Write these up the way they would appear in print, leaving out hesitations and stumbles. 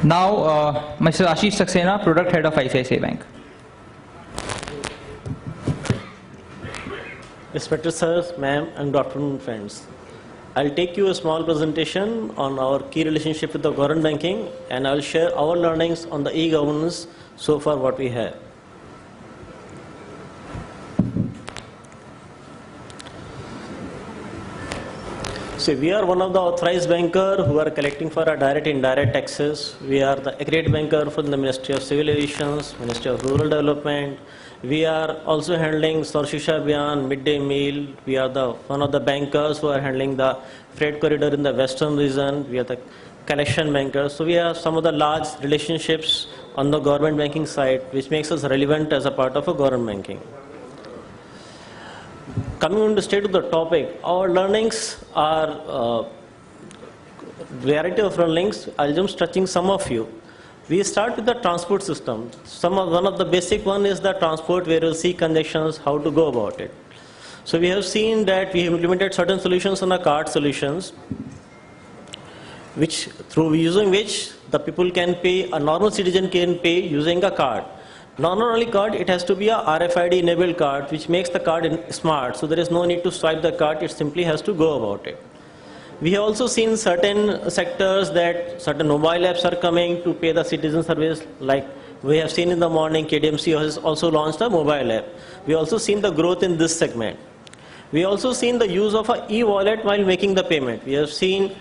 Now, Mr. Ashish Saxena, Product Head of ICICI Bank. Respected sirs, ma'am, and good afternoon, friends. I'll take you a small presentation on our key relationship with the government banking, and I'll share our learnings on the e-governance so far what we have. So we are one of the authorized banker who are collecting for our direct and indirect taxes. We are the accredited banker from the Ministry of Civil Aviation, Ministry of Rural Development. We are also handling Sarv Shiksha Abhiyan, midday meal. We are one of the bankers who are handling the freight corridor in the western region. We are the collection bankers. So we have some of the large relationships on the government banking side, which makes us relevant as a part of a government banking. Coming on to straight to the topic, our learnings are variety of learnings. I'll just touching some of you. We start with the transport system. One of the basic one is the transport, where you'll see congestions, how to go about it. So we have seen that we have implemented certain solutions on the card solutions, using which the people can pay, a normal citizen can pay using a card. Not only card, it has to be a RFID enabled card, which makes the card smart. So there is no need to swipe the card, it simply has to go about it. We have also seen certain sectors that certain mobile apps are coming to pay the citizen service, like we have seen in the morning, KDMC has also launched a mobile app. We also seen the growth in this segment. We also seen the use of an e-wallet while making the payment. We have seen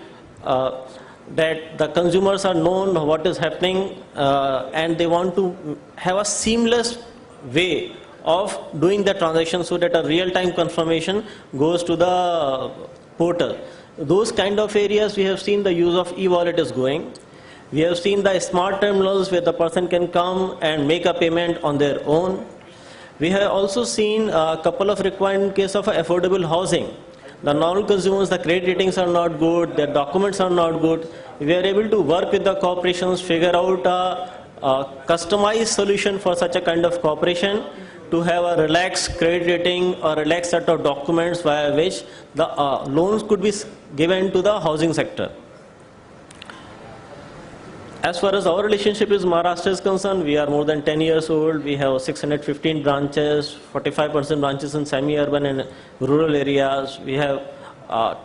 that the consumers are known what is happening and they want to have a seamless way of doing the transaction so that a real-time confirmation goes to the portal. Those kind of areas we have seen the use of e-wallet is going. We have seen the smart terminals where the person can come and make a payment on their own. We have also seen a couple of requirements in case of affordable housing. The normal consumers, the credit ratings are not good, their documents are not good. We are able to work with the corporations, figure out a customized solution for such a kind of corporation to have a relaxed credit rating or relaxed set of documents via which the loans could be given to the housing sector. As far as our relationship with Maharashtra is concerned, we are more than 10 years old. We have 615 branches, 45% branches in semi-urban and rural areas. We have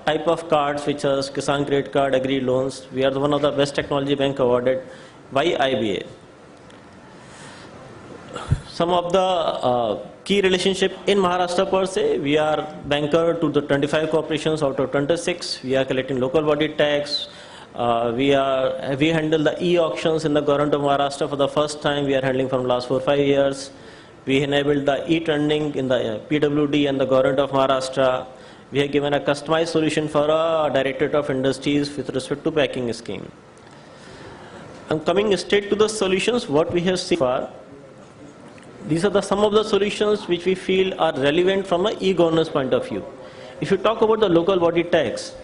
type of cards which are Kisan Credit Card, Agri Loans. We are one of the best technology bank awarded by IBA. Some of the key relationship in Maharashtra per se, we are banker to the 25 corporations out of 26. We are collecting local body tax. We handle the e-auctions in the government of Maharashtra for the first time. We are handling from last 4 or 5 years. We enabled the e-trending in the PWD and the government of Maharashtra. We have given a customized solution for a Directorate of Industries with respect to packing scheme. I'm coming straight to the solutions, what we have seen far. These are some of the solutions which we feel are relevant from an e-governance point of view. If you talk about the local body tax,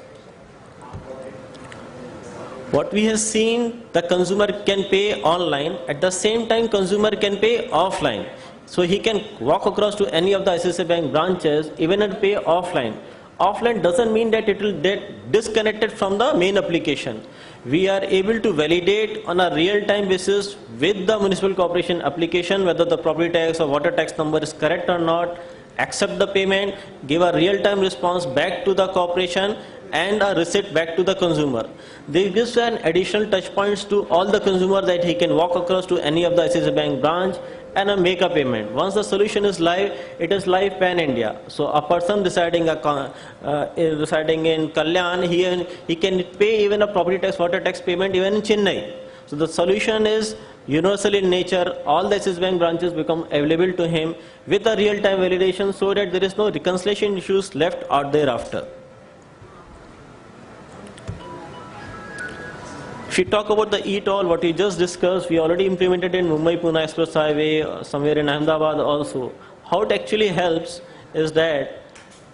what we have seen, the consumer can pay online, at the same time consumer can pay offline. So he can walk across to any of the ICICI Bank branches even and pay offline. Offline doesn't mean that it will get disconnected from the main application. We are able to validate on a real-time basis with the municipal corporation application whether the property tax or water tax number is correct or not, accept the payment, give a real-time response back to the corporation and a receipt back to the consumer. This gives an additional touch points to all the consumer that he can walk across to any of the ICICI Bank branch and make a payment. Once the solution is live, it is live pan-India. So a person residing in Kalyan, he can pay even a property tax, water tax payment even in Chennai. So the solution is universal in nature. All the ICICI Bank branches become available to him with a real-time validation so that there is no reconciliation issues left out thereafter. If you talk about the e-toll, what we just discussed, we already implemented in Mumbai-Pune Express Highway, somewhere in Ahmedabad also. How it actually helps is that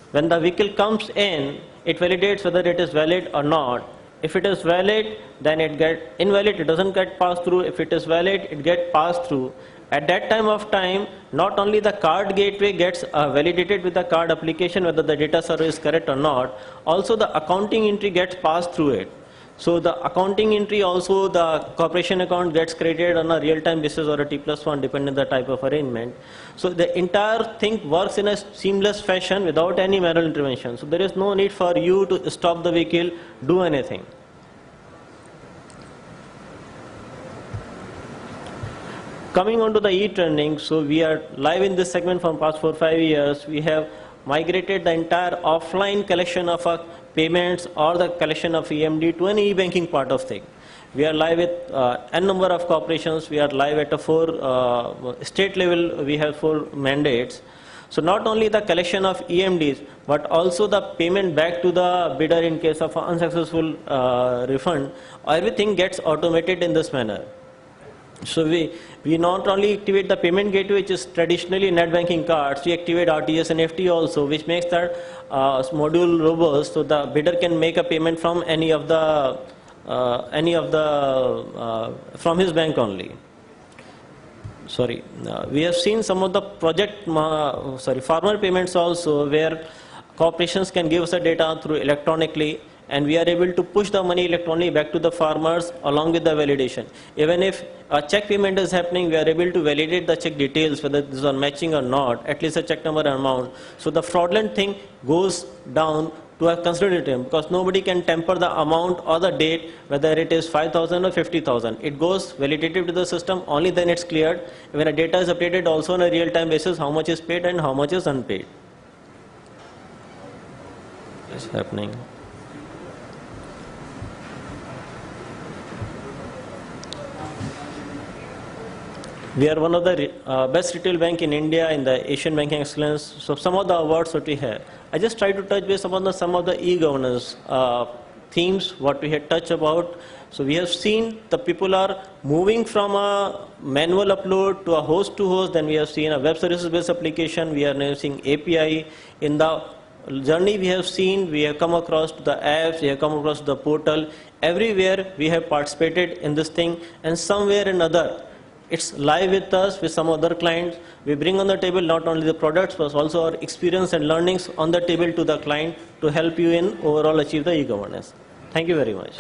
when the vehicle comes in, it validates whether it is valid or not. If it is valid, then it gets invalid, it doesn't get passed through. If it is valid, it gets passed through. At that time, not only the card gateway gets validated with the card application whether the data server is correct or not, also the accounting entry gets passed through it. So the accounting entry also, the corporation account gets created on a real-time basis or a T+1 depending on the type of arrangement. So the entire thing works in a seamless fashion without any manual intervention. So there is no need for you to stop the vehicle, do anything. Coming on to the e-trending, so we are live in this segment from past 4-5 years. We have migrated the entire offline collection of payments or the collection of EMD to an e-banking part of thing. We are live with n number of corporations. We are live at a 4 state level. We have 4 mandates. So not only the collection of EMDs, but also the payment back to the bidder in case of an unsuccessful refund. Everything gets automated in this manner. So we not only activate the payment gateway, which is traditionally net banking cards, we activate RTGS and FT also, which makes that module robust, so the bidder can make a payment from any of the from his bank only. Sorry, we have seen some of the farmer payments also, where corporations can give us the data through electronically, and we are able to push the money electronically back to the farmers along with the validation. Even if a check payment is happening, we are able to validate the check details, whether this is matching or not, at least a check number and amount. So the fraudulent thing goes down to a considerable, because nobody can temper the amount or the date, whether it is 5,000 or 50,000. It goes validated to the system, only then it's cleared. When a data is updated also on a real-time basis, how much is paid and how much is unpaid. It's happening. We are one of the best retail bank in India in the Asian Banking Excellence. So some of the awards that we have, I just try to touch base upon some of the e-governance themes, what we had touched about. So we have seen the people are moving from a manual upload to a host to host. Then we have seen a web services based application. We are now seeing API. In the journey we have seen, we have come across to the apps, we have come across to the portal. Everywhere we have participated in this thing, and somewhere or another, it's live with us, with some other clients. We bring on the table not only the products, but also our experience and learnings on the table to the client to help you in overall achieve the e-governance. Thank you very much.